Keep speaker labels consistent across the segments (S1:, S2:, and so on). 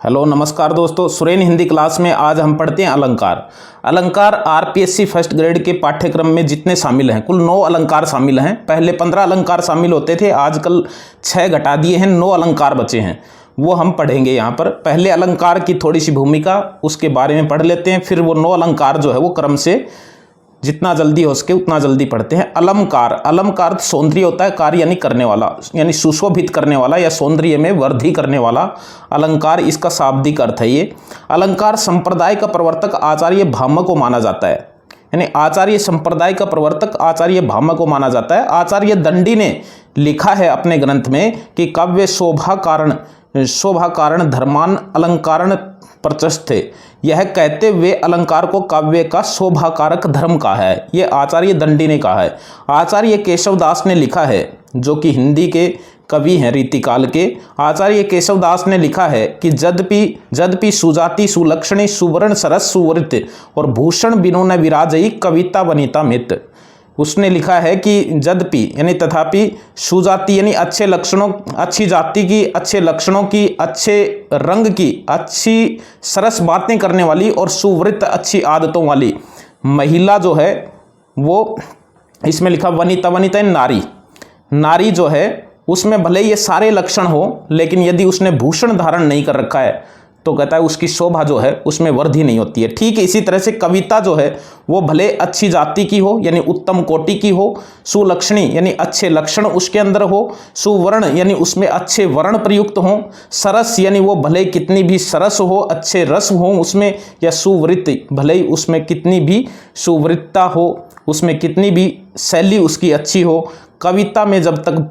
S1: Hello नमस्कार दोस्तों, Suren Hindi class में आज हम पढ़ते हैं अलंकार। अलंकार आरपीएससी फर्स्ट ग्रेड के पाठ्यक्रम में जितने शामिल हैं, कुल 9 अलंकार शामिल हैं। पहले 15 अलंकार शामिल होते थे, आजकल 6 घटा दिए हैं, 9 अलंकार बचे हैं, वो हम पढ़ेंगे यहाँ पर। पहले अलंकार की थोड़ी सी भूमिका, उसके बारे में पढ़ लेते हैं, फिर वो 9 अलंकार जो है वो क्रम से जितना जल्दी हो सके उतना जल्दी पढ़ते हैं। अलंकार, अलंकार सौंदर्य होता है, कार्य यानी करने वाला, यानी सुशोभित करने वाला या सौंदर्य में वृद्धि करने वाला अलंकार, इसका शाब्दिक अर्थ है ये। अलंकार संप्रदाय का प्रवर्तक आचार्य भामह को माना जाता है, यानी आचार्य संप्रदाय का प्रवर्तक आचार्य भामह को माना जाता है। आचार्य दंडी ने लिखा है अपने ग्रंथ में कि काव्य शोभा कारण धर्मान अलंकारण प्रचस्त थे। यह कहते हुए अलंकार को काव्य का शोभाकारक धर्म कहा है, ये आचार्य दंडी ने कहा है। आचार्य केशवदास ने लिखा है, जो कि हिंदी के कवि हैं रीतिकाल के। आचार्य केशवदास ने लिखा है कि जदपि सुजाति सुलक्षणी सुवर्ण सरस सुवृत और भूषण बिनो न विराजई कविता वनिता मित। उसने लिखा है कि यद्यपि यानी तथापि सुजाति यानी अच्छे लक्षणों, अच्छी जाति की, अच्छे लक्षणों की, अच्छे रंग की, अच्छी सरस बातें करने वाली और सुवृत्त अच्छी आदतों वाली महिला जो है वो, इसमें लिखा वनिता, वनिता नारी, नारी जो है उसमें भले ये सारे लक्षण हो, लेकिन यदि उसने भूषण धारण नहीं कर रखा है तो कहता है उसकी शोभा जो है उसमें वृद्धि नहीं होती है। ठीक है, इसी तरह से कविता जो है वो भले अच्छी जाति की हो यानी उत्तम कोटि की हो, सुलक्षणी यानी अच्छे लक्षण उसके अंदर हो, सुवर्ण यानी उसमें अच्छे वर्ण प्रयुक्त हों, सरस यानी वो भले कितनी भी सरस हो, अच्छे रस हो उसमें, या सुवृत्त भले ही उसमें कितनी भी सुवृत्ता हो, उसमें कितनी भी शैली उसकी अच्छी हो। कविता में जब तक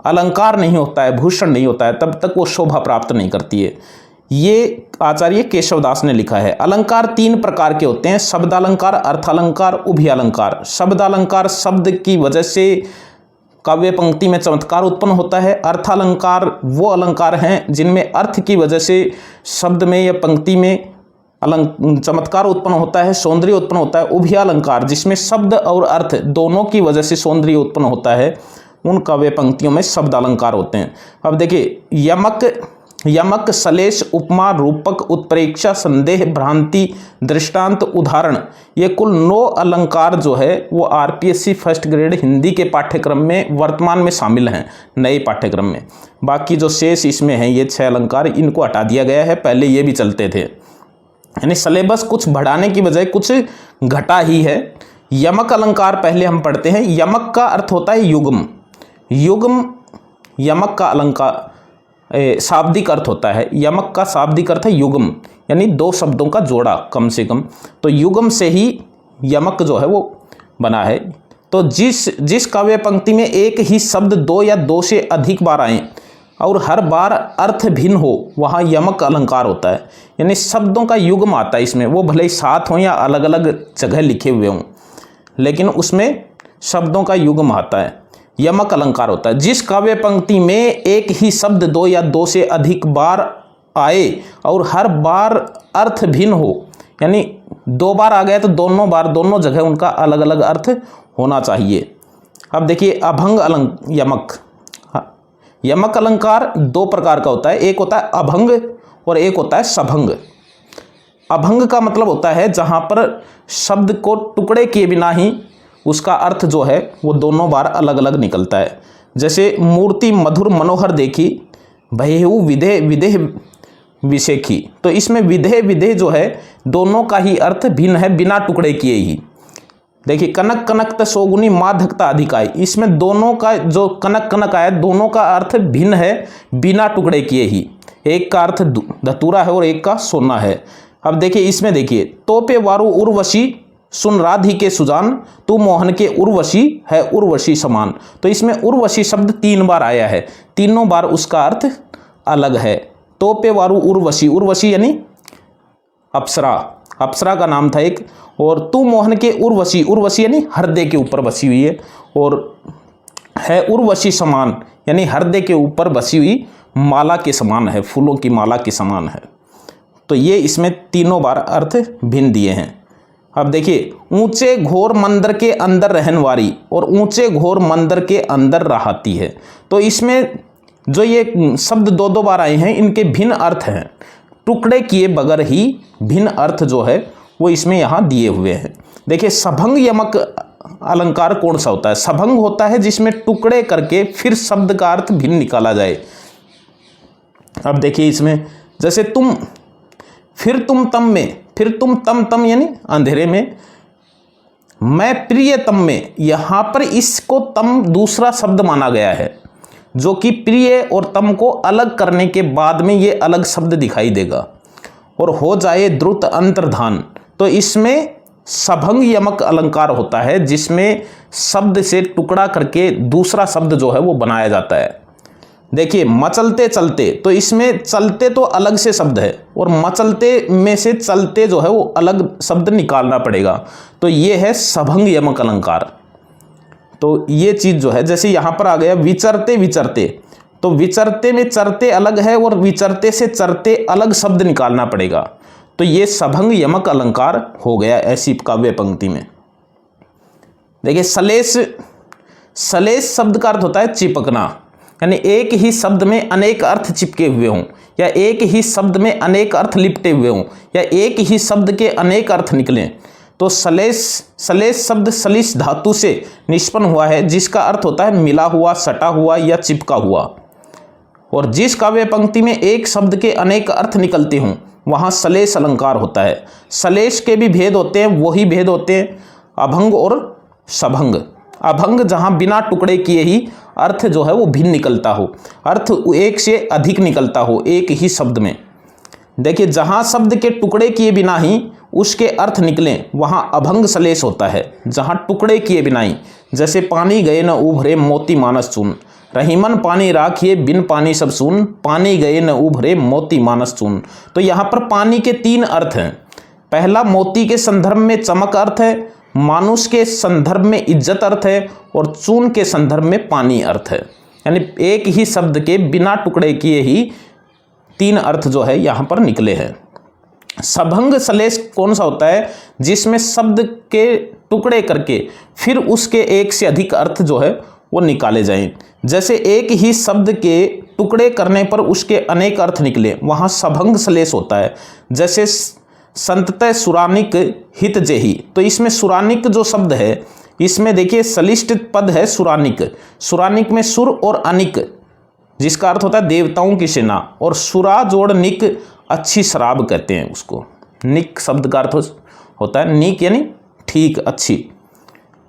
S1: अलंकार नहीं होता है, भूषण नहीं होता है, तब तक वो शोभा प्राप्त नहीं करती है। ये आचार्य केशवदास ने लिखा है। अलंकार 3 प्रकार के होते हैं, शब्दालंकार, अर्थालंकार, उभयालंकार। शब्दालंकार शब्द की वजह से काव्य पंक्ति में चमत्कार उत्पन्न होता है। अर्थालंकार वो अलंकार हैं जिनमें अर्थ की वजह से शब्द में या पंक्ति में चमत्कार उत्पन्न होता है, सौंदर्य उत्पन्न होता है। उभयालंकार जिसमें शब्द और अर्थ दोनों की वजह से सौंदर्य उत्पन्न होता है, उन काव्य पंक्तियों में शब्दालंकार होते हैं। अब देखिए, यमक, सलेश, उपमा, रूपक, उत्प्रेक्षा, संदेह, भ्रांति, दृष्टांत, उदाहरण, ये कुल 9 अलंकार जो है वो आरपीएससी फर्स्ट ग्रेड हिंदी के पाठ्यक्रम में वर्तमान में शामिल हैं, नए पाठ्यक्रम में। बाकी जो शेष इसमें हैं ये 6 अलंकार, इनको हटा दिया गया है, पहले ये भी चलते थे। यानी सिलेबस कुछ बढ़ाने की बजाय कुछ घटा ही है। यमक अलंकार पहले हम पढ़ते हैं। यमक का अर्थ होता है युग्म। युग्म यमक का अलंकार शाब्दिक अर्थ होता है। यमक का शाब्दिक अर्थ है युग्म, यानी 2 शब्दों का जोड़ा कम से कम, तो युग्म से ही यमक जो है वो बना है। तो जिस काव्य पंक्ति में एक ही शब्द 2 या 2 से अधिक बार आए और हर बार अर्थ भिन्न हो, वहाँ यमक अलंकार होता है। यानी शब्दों का युग्म आता है इसमें, वो भले ही साथ हों या अलग अलग जगह लिखे हुए हों, लेकिन उसमें शब्दों का युग्म आता है, यमक अलंकार होता है। जिस काव्य पंक्ति में एक ही शब्द 2 या 2 से अधिक बार आए और हर बार अर्थ भिन्न हो, यानी 2 बार आ गया तो दोनों जगह उनका अलग अलग अर्थ होना चाहिए। अब देखिए, अभंग यमक, यमक अलंकार 2 प्रकार का होता है, एक होता है अभंग और एक होता है सभंग। अभंग का मतलब होता है जहाँ पर शब्द को टुकड़े किए बिना ही उसका अर्थ जो है वो दोनों बार अलग अलग निकलता है। जैसे मूर्ति मधुर मनोहर देखी, भयहु विदेह विशेखी, तो इसमें विदेह जो है दोनों का ही अर्थ भिन्न है, बिना टुकड़े किए ही। देखिए, कनक कनक सोगुनी माँ धकता अधिकाई, इसमें दोनों का जो कनक कनक आया दोनों का अर्थ भिन्न है, बिना टुकड़े किए ही। एक का अर्थ धतूरा है और एक का सोना है। अब देखिए, इसमें देखिए, तोपे वारु उर्वशी सुन राधि के सुजान, तू मोहन के उर्वशी है उर्वशी समान। तो इसमें उर्वशी शब्द 3 बार आया है, तीनों बार उसका अर्थ अलग है। तोपे वारु उर्वशी, उर्वशी यानी अप्सरा, अप्सरा का नाम था एक। और तू मोहन के उर्वशी, उर्वशी यानी हृदय के ऊपर बसी हुई है, और है उर्वशी समान यानी हृदय के ऊपर बसी हुई माला के समान है, फूलों की माला के समान है। तो ये इसमें तीनों बार अर्थ भिन्न दिए हैं। अब देखिए, ऊंचे घोर मंदिर के अंदर रहनवारी और ऊंचे घोर मंदिर के अंदर रहाती है। तो इसमें जो ये शब्द 2 बार आए हैं इनके भिन्न अर्थ हैं। टुकड़े किए बगैर ही भिन्न अर्थ जो है वो इसमें यहाँ दिए हुए हैं। देखिए सभंग यमक अलंकार कौन सा होता है? सभंग होता है जिसमें टुकड़े करके फिर शब्द का अर्थ भिन्न निकाला जाए। अब देखिए इसमें जैसे तुम, फिर तुम तम में, फिर तुम तम यानी अंधेरे में, मैं प्रियतम में, यहाँ पर इसको तम दूसरा शब्द माना गया है जो कि प्रिय और तम को अलग करने के बाद में ये अलग शब्द दिखाई देगा। और हो जाए द्रुत अंतर्धान, तो इसमें सभंग यमक अलंकार होता है जिसमें शब्द से टुकड़ा करके दूसरा शब्द जो है वो बनाया जाता है। देखिए मचलते चलते, तो इसमें चलते तो अलग से शब्द है और मचलते में से चलते जो है वो अलग शब्द निकालना पड़ेगा। तो ये है सभंग यमक अलंकार। तो ये चीज़ जो है, जैसे यहाँ पर आ गया विचरते विचरते, तो विचरते में चरते अलग है और विचरते से चरते अलग शब्द निकालना पड़ेगा। तो ये सभंग यमक अलंकार हो गया ऐसी काव्य पंक्ति में। देखिए सलेश, सलेश शब्द का अर्थ होता है चिपकना, यानी एक ही शब्द में अनेक अर्थ चिपके हुए हों, या एक ही शब्द में अनेक अर्थ लिपटे हुए हों, या एक ही शब्द के अनेक अर्थ निकलें। तो सलेश, सलेश शब्द सलिश धातु से निष्पन्न हुआ है जिसका अर्थ होता है मिला हुआ, सटा हुआ या चिपका हुआ। और जिस काव्य पंक्ति में एक शब्द के अनेक अर्थ निकलते हों वहाँ सलेश अलंकार होता है। सलेश के भी भेद होते हैं, वही भेद होते हैं अभंग और सभंग। अभंग जहाँ बिना टुकड़े किए ही अर्थ जो है वो भिन्न निकलता हो, अर्थ एक से अधिक निकलता हो एक ही शब्द में। देखिए जहाँ शब्द के टुकड़े किए बिना ही उसके अर्थ निकलें वहाँ अभंग सलेश होता है। जहाँ टुकड़े किए बिना ही, जैसे पानी गए न उभरे मोती मानस चून, रहीमन पानी राखिए बिन पानी सब सून, पानी गए न उभरे मोती मानस चून। तो यहाँ पर पानी के तीन अर्थ हैं। पहला मोती के संदर्भ में चमक अर्थ है, मानुष के संदर्भ में इज्जत अर्थ है, और चून के संदर्भ में पानी अर्थ है। यानी एक ही शब्द के बिना टुकड़े किए ही तीन अर्थ जो है यहाँ पर निकले हैं। सभंग सलेश कौन सा होता है? जिसमें शब्द के टुकड़े करके फिर उसके एक से अधिक अर्थ जो है वो निकाले जाएं। जैसे एक ही शब्द के टुकड़े करने पर उसके अनेक अर्थ निकले, वहाँ सभंग सलेश होता है। जैसे संततः सुरानिक हित जेही, तो इसमें सुरानिक जो शब्द है इसमें देखिए सलिष्ट पद है सुरानिक। सुरानिक में सुर और अनिक जिसका अर्थ होता है देवताओं की सेना, और सुरा जोड़ निक अच्छी शराब कहते हैं उसको। निक शब्द का अर्थ होता है निक यानी ठीक, अच्छी,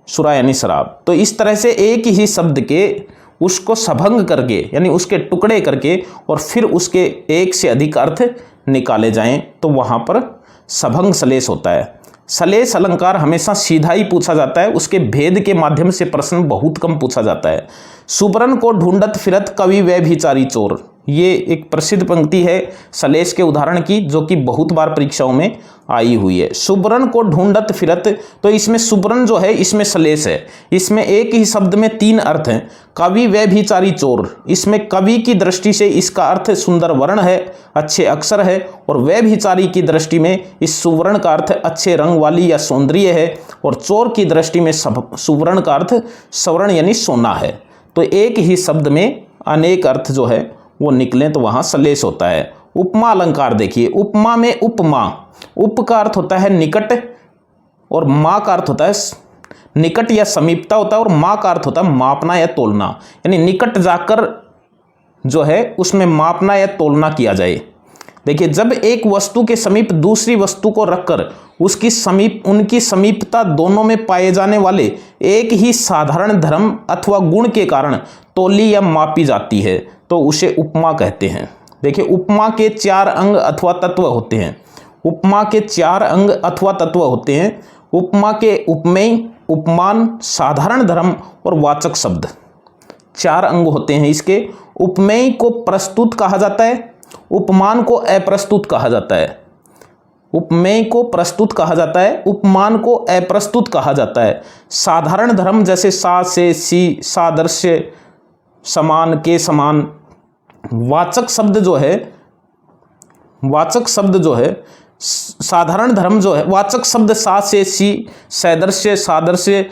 S1: सुरा यानी शराब। तो इस तरह से एक ही शब्द के उसको सभंग करके यानी उसके टुकड़े करके और फिर उसके एक से अधिक अर्थ निकाले जाएं तो वहाँ पर सभंग सलेश होता है। सलेश अलंकार हमेशा सीधा ही पूछा जाता है, उसके भेद के माध्यम से प्रश्न बहुत कम पूछा जाता है। सुबरन को ढूंढत फिरत कवि वह भिचारी चोर, ये एक प्रसिद्ध पंक्ति है सलेश के उदाहरण की जो कि बहुत बार परीक्षाओं में आई हुई है। सुबरन को ढूंढत फिरत, तो इसमें सुबरन जो है इसमें सलेश है। इसमें एक ही शब्द में तीन अर्थ हैं। कवि वह भिचारी चोर, इसमें कवि की दृष्टि से इसका अर्थ सुंदर वर्ण है, अच्छे अक्षर है, और वह भिचारी की दृष्टि में इस सुवर्ण का अर्थ अच्छे रंग वाली या सौंदर्य है, और चोर की दृष्टि में सुवर्ण का अर्थ स्वर्ण यानी सोना है। तो एक ही शब्द में अनेक अर्थ जो है वो निकलें तो वहाँ सलेश होता है। उपमा अलंकार देखिए, उपमा में उपमा, उप का अर्थ होता है निकट और मा का अर्थ होता है निकट या समीपता होता है, और मा का अर्थ होता है मापना या तोलना, यानी निकट जाकर जो है उसमें मापना या तोलना किया जाए। देखिए जब एक वस्तु के समीप दूसरी वस्तु को रखकर उनकी समीपता दोनों में पाए जाने वाले एक ही साधारण धर्म अथवा गुण के कारण तोली या मापी जाती है तो उसे उपमा कहते हैं। देखिए उपमा के चार अंग अथवा तत्व होते हैं। उपमा के चार अंग अथवा तत्व होते हैं। उपमा के उपमेय, उपमान, साधारण धर्म और वाचक शब्द, चार अंग होते हैं इसके। उपमेय को प्रस्तुत कहा जाता है, उपमान को अप्रस्तुत कहा जाता है। उपमेय को प्रस्तुत कहा जाता है, उपमान को अप्रस्तुत कहा जाता है। साधारण धर्म जैसे सा से सी, सादृश्य, समान के समान। वाचक शब्द जो है साधारण धर्म जो है, वाचक शब्द सा से सी, सदृश्य, सादृश्य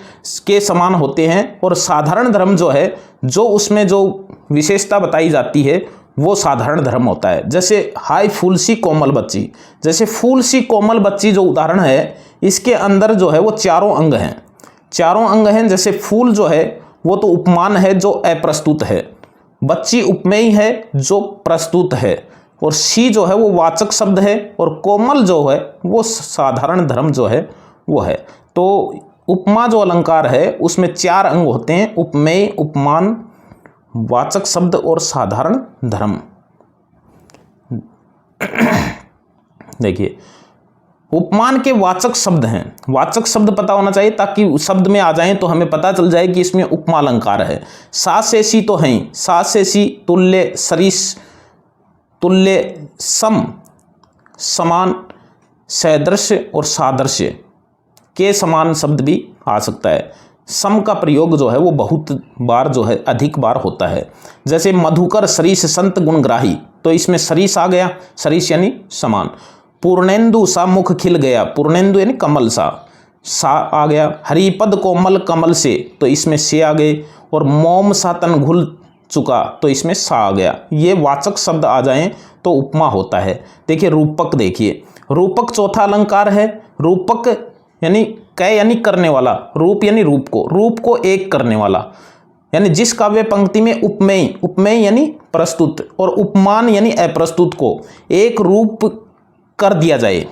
S1: के समान होते हैं, और साधारण धर्म जो है जो उसमें जो विशेषता बताई जाती है वो साधारण धर्म होता है। जैसे हाय फूल सी कोमल बच्ची, जैसे फूल सी कोमल बच्ची जो उदाहरण है, इसके अंदर जो है वो चारों अंग हैं, चारों अंग हैं। जैसे फूल जो है वो तो उपमान है जो अप्रस्तुत है, बच्ची उपमेय है जो प्रस्तुत है, और सी जो है वो वाचक शब्द है, और कोमल जो है वो साधारण धर्म जो है वो है। तो उपमा जो अलंकार है उसमें 4 अंग होते हैं, उपमेय, उपमान, वाचक शब्द और साधारण धर्म। देखिए उपमान के वाचक शब्द हैं, वाचक शब्द पता होना चाहिए ताकि उस शब्द में आ जाएं तो हमें पता चल जाए कि इसमें उपमा अलंकार है। सा से सी तो हैं, सा से सी तुल्य, सरिस, तुल्य, सम, समान, सदृश्य और सादृश्य के समान शब्द भी आ सकता है। सम का प्रयोग जो है वो बहुत बार जो है अधिक बार होता है। जैसे मधुकर सरिस संत गुणग्राही, तो इसमें सरिस आ गया, सरिस यानी समान। पूर्णेंदु सा मुख खिल गया, पूर्णेंदु यानी कमल सा आ गया। हरिपद कोमल कमल से, तो इसमें से आ गए। और मोम सा तन घुल चुका, तो इसमें सा आ गया। ये वाचक शब्द आ जाएं तो उपमा होता है। देखिए रूपक, देखिए रूपक चौथा अलंकार है। रूपक यानी कै यानी करने वाला, रूप यानी रूप को एक करने वाला, यानी जिस काव्य पंक्ति में उपमेय, उपमेय यानी प्रस्तुत, और उपमान यानी अप्रस्तुत को एक रूप कर दिया जाए,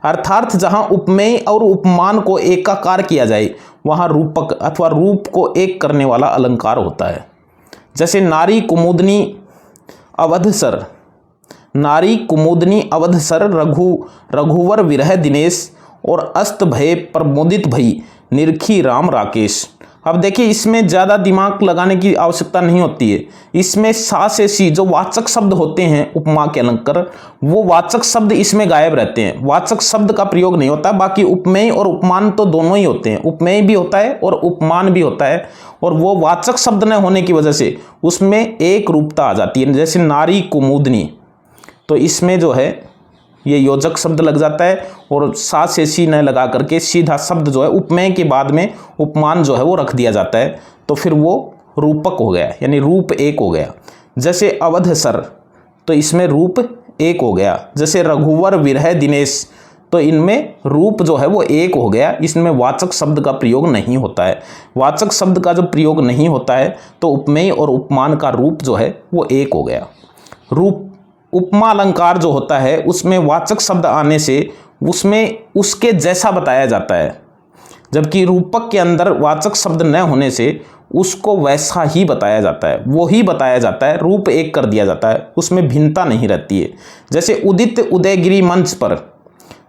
S1: अर्थात जहां उपमेय और उपमान को एकाकार किया जाए वहां रूपक अथवा रूप को एक करने वाला अलंकार होता है। जैसे नारी कुमुदनी अवधसर, नारी कुमुदनी अवधसर, रघुवर विरह दिनेश, और अस्त भय प्रमोदित भई निरखी राम राकेश। अब देखिए इसमें ज़्यादा दिमाग लगाने की आवश्यकता नहीं होती है। इसमें सा से सी जो वाचक शब्द होते हैं उपमा के अलंकार, वो वाचक शब्द इसमें गायब रहते हैं, वाचक शब्द का प्रयोग नहीं होता। बाकी उपमेय और उपमान तो दोनों ही होते हैं, उपमेय भी होता है और उपमान भी होता है, और वो वाचक शब्द न होने की वजह से उसमें एक रूपता आ जाती है। जैसे नारी कुमुदनी, तो इसमें जो है ये योजक शब्द लग जाता है, और सा से सी न लगा करके सीधा शब्द जो है उपमेय के बाद में उपमान जो है वो रख दिया जाता है, तो फिर वो रूपक हो गया, यानी रूप एक हो गया। जैसे अवधसर, तो इसमें रूप एक हो गया। जैसे रघुवर विरह दिनेश, तो इनमें रूप जो है वो एक हो गया, इसमें वाचक शब्द का प्रयोग नहीं होता है। वाचक शब्द का जो प्रयोग नहीं होता है तो उपमेय और उपमान का रूप जो है वो एक हो गया। रूप उपमा अलंकार जो होता है उसमें वाचक शब्द आने से उसमें उसके जैसा बताया जाता है, जबकि रूपक के अंदर वाचक शब्द न होने से उसको वैसा ही बताया जाता है, वो ही बताया जाता है, रूप एक कर दिया जाता है, उसमें भिन्नता नहीं रहती है। जैसे उदित उदयगिरी मंच पर,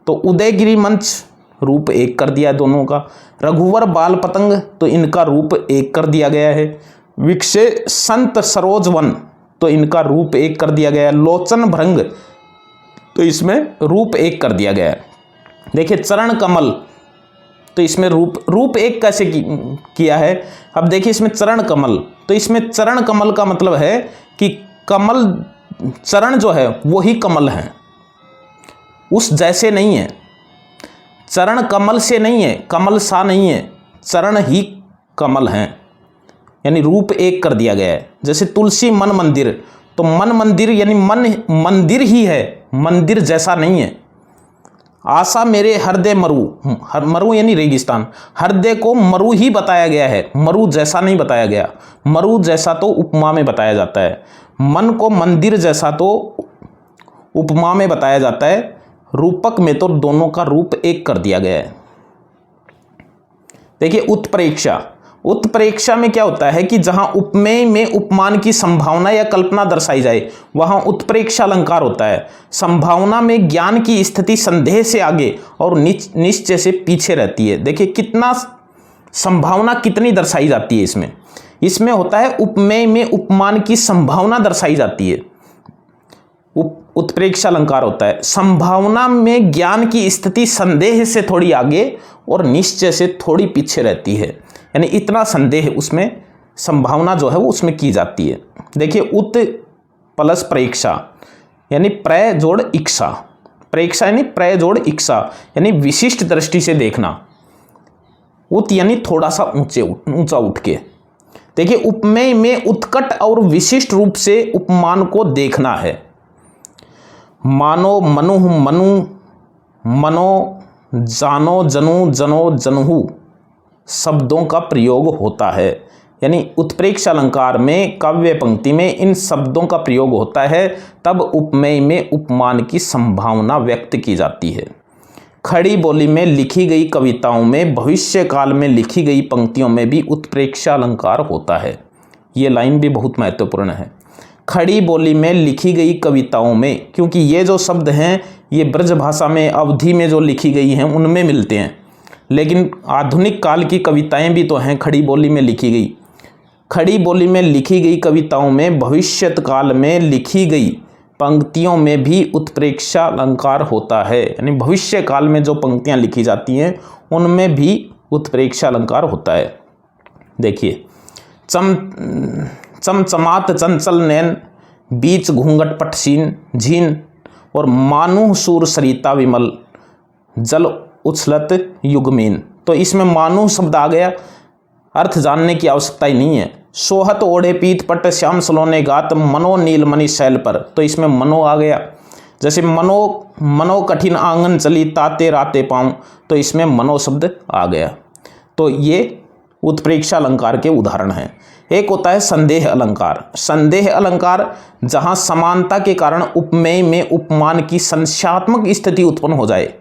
S1: तो उदयगिरी मंच रूप एक कर दिया दोनों का। रघुवर बाल पतंग, तो इनका रूप एक कर दिया गया है। विक्षे संत सरोजवन, तो इनका रूप एक कर दिया गया है। लोचन भृंग, तो इसमें रूप एक कर दिया गया है। देखिए चरण कमल, तो इसमें रूप एक कैसे किया है। अब देखिए इसमें चरण कमल, तो इसमें चरण कमल का मतलब है कि कमल, चरण जो है वो ही कमल है, उस जैसे नहीं है। चरण कमल से नहीं है, कमल सा नहीं है, चरण ही कमल हैं, यानी रूप एक कर दिया गया है। जैसे तुलसी मन मंदिर, तो मन मंदिर यानी मन मंदिर ही है, मंदिर जैसा नहीं है। आशा मेरे हृदय मरु, मरु यानी रेगिस्तान, हृदय को मरु ही बताया गया है, मरु जैसा नहीं बताया गया। मरु जैसा तो उपमा में बताया जाता है, मन को मंदिर जैसा तो उपमा में बताया जाता है, रूपक में तो दोनों का रूप एक कर दिया गया है। देखिए उत्प्रेक्षा, उत्प्रेक्षा में क्या होता है कि जहां उपमेय में उपमान की संभावना या कल्पना दर्शाई जाए वहां उत्प्रेक्षा अलंकार होता है। संभावना में ज्ञान की स्थिति संदेह से आगे और निश्चय से पीछे रहती है। देखिए कितना संभावना कितनी दर्शाई जाती है इसमें। इसमें होता है उपमेय में उपमान की संभावना दर्शाई जाती है, उत्प्रेक्षा अलंकार होता है। संभावना में ज्ञान की स्थिति संदेह से थोड़ी आगे और निश्चय से थोड़ी पीछे रहती है, यानी इतना संदेह उसमें संभावना जो है वो उसमें की जाती है। देखिए उत प्लस प्रेक्षा यानी प्रय जोड़ इच्छा, प्रेक्षा यानी प्रय जोड़ इच्छा यानी विशिष्ट दृष्टि से देखना। उत यानी थोड़ा सा ऊंचा उठ के। देखिए, उपमेय में उत्कट और विशिष्ट रूप से उपमान को देखना है। मानो, मनुः, मनु, मनो, जानो, जनु, जनो, जनुहु शब्दों का प्रयोग होता है। यानी उत्प्रेक्ष अलंकार में, काव्य पंक्ति में इन शब्दों का प्रयोग होता है, तब उपमेय में उपमान की संभावना व्यक्त की जाती है। खड़ी बोली में लिखी गई कविताओं में, भविष्य काल में लिखी गई पंक्तियों में भी उत्प्रेक्ष अलंकार होता है। ये लाइन भी बहुत महत्वपूर्ण है। खड़ी बोली में लिखी गई कविताओं में, क्योंकि ये जो शब्द हैं ये ब्रज भाषा में, अवधि में जो लिखी गई हैं उनमें मिलते हैं, लेकिन आधुनिक काल की कविताएं भी तो हैं खड़ी बोली में लिखी गई। खड़ी बोली में लिखी गई कविताओं में, भविष्यत काल में लिखी गई पंक्तियों में भी उत्प्रेक्षा अलंकार होता है। यानी भविष्य काल में जो पंक्तियां लिखी जाती हैं उनमें भी उत्प्रेक्षा अलंकार होता है। देखिए, चमचमात चंचल नैन, बीच घूंघट पटसीन झीन, और मानुह सूर सरिता विमल, जल उछलत युगमीन। तो इसमें मानुह शब्द आ गया, अर्थ जानने की आवश्यकता ही नहीं है। सोहत ओढ़े पीत पट, श्याम सलोने गात, मनो नील मणि शैल पर। तो इसमें मनो आ गया। जैसे मनो कठिन आंगन चली, ताते राते पाऊँ, तो इसमें मनो शब्द आ गया। तो ये उत्प्रेक्षा अलंकार के उदाहरण हैं। एक होता है संदेह अलंकार। संदेह अलंकार जहाँ समानता के कारण उपमेय में उपमान की संशयात्मक स्थिति उत्पन्न हो जाए,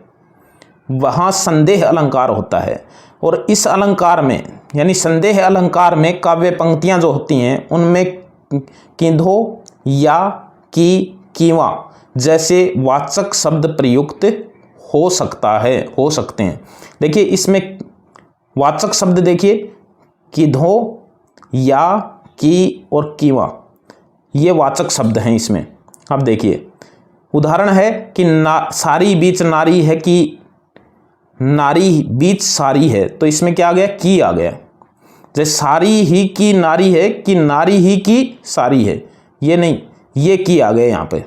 S1: वहाँ संदेह अलंकार होता है। और इस अलंकार में, यानी संदेह अलंकार में, काव्य पंक्तियाँ जो होती हैं उनमें किंधो या की, कीवा जैसे वाचक शब्द प्रयुक्त हो सकते हैं। देखिए, इसमें वाचक शब्द देखिए, किधो, या, की और कीवा, ये वाचक शब्द हैं इसमें। अब देखिए, उदाहरण है कि सारी बीच नारी है, कि नारी बीच सारी है। तो इसमें क्या आ गया? की आ गया। जैसे सारी ही की नारी है, कि नारी ही की सारी है, ये नहीं, ये की आ गया यहाँ पे,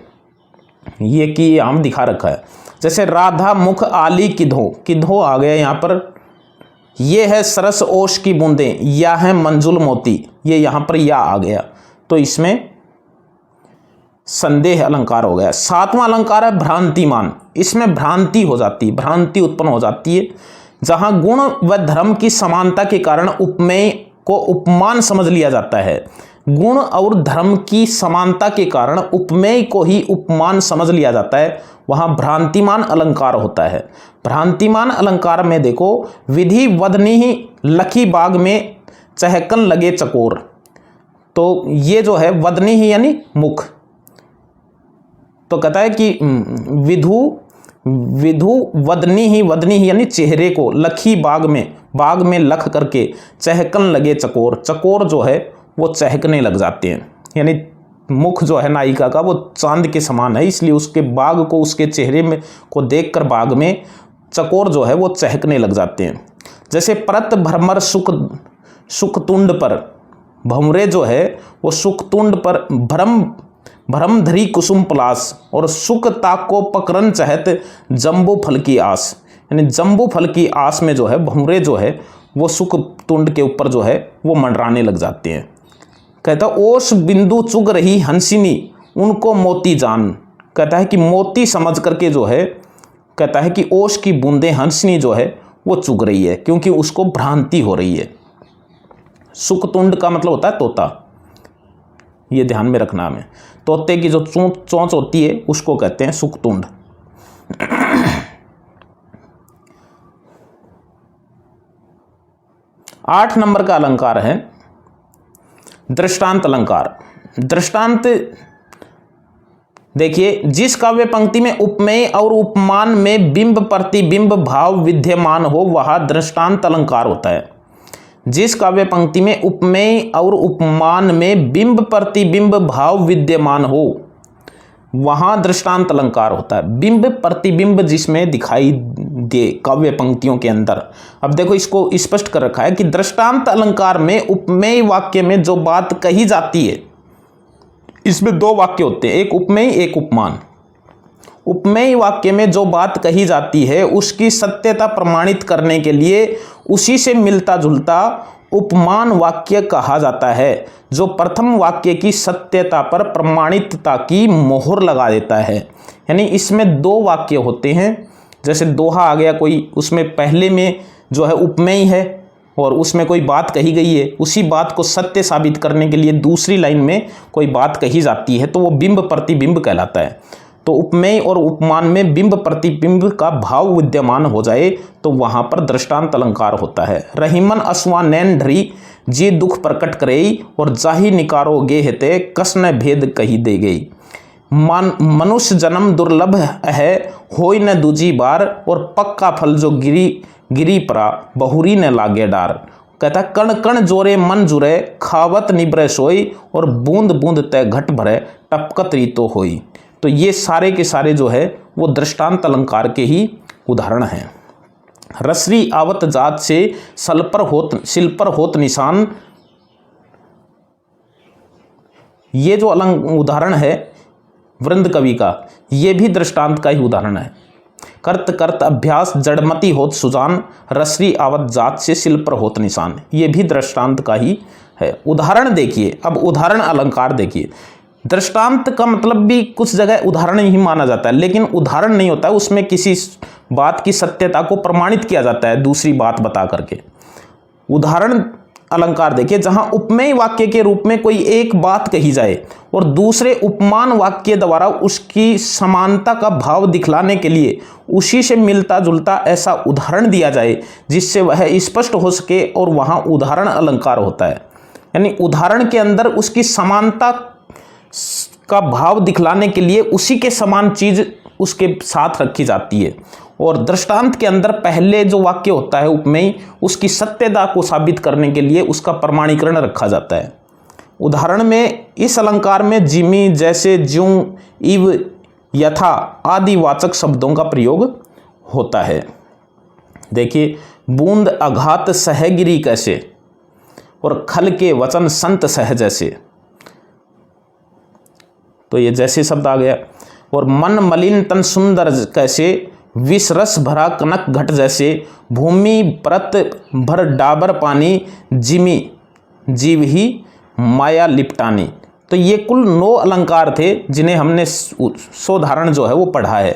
S1: ये की यहाँ दिखा रखा है। जैसे राधा मुख आली किधो, किधो आ गया यहाँ पर। ये है सरस ओश की बूंदें, या है मंजुल मोती, ये यहाँ पर या आ गया। तो इसमें संदेह अलंकार हो गया। सातवां अलंकार है भ्रांतिमान। इसमें भ्रांति हो जाती है, भ्रांति उत्पन्न हो जाती है। जहां गुण व धर्म की समानता के कारण उपमेय को उपमान समझ लिया जाता है। गुण और धर्म की समानता के कारण उपमेय को ही उपमान समझ लिया जाता है, वहां भ्रांतिमान अलंकार होता है। भ्रांतिमान अलंकार में देखो, विधि वदनी ही लखी बाग में चहकन लगे चकोर। तो ये जो है वदनी ही यानी मुख, तो कहता है कि विधु वदनी ही यानी चेहरे को, लखी बाग में लख करके, चहकन लगे चकोर, चकोर जो है वो चहकने लग जाते हैं। यानी मुख जो है नायिका का वो चांद के समान है, इसलिए उसके बाग को, उसके चेहरे में को देखकर बाग में चकोर जो है वो चहकने लग जाते हैं। जैसे परत भ्रमर सुखतुंड पर, भंवरे जो है वो सुखतुंड पर, भ्रम धरी कुसुम पलास, और सुख ताको पकरन चहत जम्बू फल की आस। यानी जम्बू फल की आस में जो है भंवरे जो है वो सुख तुंड के ऊपर जो है वो मंडराने लग जाते हैं। कहता ओस बिंदु चुग रही हंसिनी, उनको मोती जान। कहता है कि मोती समझ करके जो है, कहता है कि ओस की बूंदें हंसिनी जो है वो चुग रही है, क्योंकि उसको भ्रांति हो रही है। सुखतुंड का मतलब होता है तोता, ये ध्यान में रखना हमें। तोते की जो चोंच होती है उसको कहते हैं सुखतुंड। 8 नंबर का अलंकार है दृष्टांत अलंकार। दृष्टांत देखिए, जिस काव्य पंक्ति में उपमेय और उपमान में बिंब प्रतिबिंब भाव विद्यमान हो वह दृष्टांत अलंकार होता है। जिस काव्य पंक्ति में उपमेय और उपमान में बिंब प्रतिबिंब भाव विद्यमान हो वहां दृष्टांत अलंकार होता है। बिंब प्रतिबिंब जिसमें दिखाई दे काव्य पंक्तियों के अंदर। अब देखो, इसको स्पष्ट कर रखा है कि दृष्टांत अलंकार में उपमेय वाक्य में जो बात कही जाती है, इसमें 2 वाक्य होते हैं, एक उपमेय एक उपमान। उपमेय वाक्य में जो बात कही जाती है उसकी सत्यता प्रमाणित करने के लिए उसी से मिलता जुलता उपमान वाक्य कहा जाता है जो प्रथम वाक्य की सत्यता पर प्रमाणिकता की मोहर लगा देता है। यानी इसमें दो वाक्य होते हैं, जैसे दोहा आ गया कोई, उसमें पहले में जो है उपमेय है और उसमें कोई बात कही गई है, उसी बात को सत्य साबित करने के लिए दूसरी लाइन में कोई बात कही जाती है, तो वो बिंब प्रतिबिंब कहलाता है। तो उपमेय और उपमान में बिंब प्रतिबिंब का भाव विद्यमान हो जाए तो वहां पर दृष्टांत अलंकार होता है। रहीमन असुआ नैन ढरी जे दुख प्रकट करई और जाहि निकारो गे हेते कसन भेद कही दे गई। मनुष्य जन्म दुर्लभ है होय न दूजी बार और पक्का फल जो गिरी परा बहुरी न लागे डार। कहता कण कण जोरे मन जुरे खावत निब्रे सोई और बूंद बूंद तय घट भरे टपकत रीतो होई। तो ये सारे के सारे जो है वो दृष्टांत अलंकार के ही उदाहरण हैं। रसरी आवत जात से सिल पर होत निशान, ये जो उदाहरण है वृंद कवि का, ये भी दृष्टांत का ही उदाहरण है। करत करत अभ्यास जड़मती होत सुजान, रसरी आवत जात से सिल पर होत निशान, ये भी दृष्टांत का ही है। उदाहरण देखिए, अब उदाहरण अलंकार देखिए। दृष्टांत का मतलब भी कुछ जगह उदाहरण ही माना जाता है, लेकिन उदाहरण नहीं होता है, उसमें किसी बात की सत्यता को प्रमाणित किया जाता है दूसरी बात बता करके। उदाहरण अलंकार देखिए, जहां उपमेय वाक्य के रूप में कोई एक बात कही जाए और दूसरे उपमान वाक्य द्वारा उसकी समानता का भाव दिखलाने के लिए उसी से मिलता जुलता ऐसा उदाहरण दिया जाए जिससे वह स्पष्ट हो सके, और वहां उदाहरण अलंकार होता है। यानी उदाहरण के अंदर उसकी समानता का भाव दिखलाने के लिए उसी के समान चीज उसके साथ रखी जाती है, और दृष्टांत के अंदर पहले जो वाक्य होता है उपमेय, उसकी सत्यता को साबित करने के लिए उसका प्रमाणीकरण रखा जाता है। उदाहरण में इस अलंकार में जिमी, जैसे, ज्यों, इव, यथा आदि वाचक शब्दों का प्रयोग होता है। देखिए, बूंद अघात सहगिरी कैसे, और खल के वचन संत सह जैसे, तो ये जैसे शब्द आ गया। और मन मलिन तन सुंदर कैसे, विष रस भरा कनक घट जैसे, भूमि परत भर डाबर पानी, जिमी जीव ही माया लिपटानी। तो ये कुल 9 अलंकार थे जिन्हें हमने सोधारण जो है वो पढ़ा है।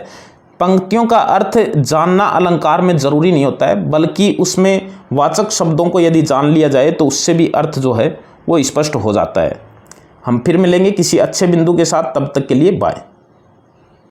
S1: पंक्तियों का अर्थ जानना अलंकार में जरूरी नहीं होता है, बल्कि उसमें वाचक शब्दों को यदि जान लिया जाए तो उससे भी अर्थ जो है वो स्पष्ट हो जाता है। हम फिर मिलेंगे किसी अच्छे बिंदु के साथ, तब तक के लिए बाय।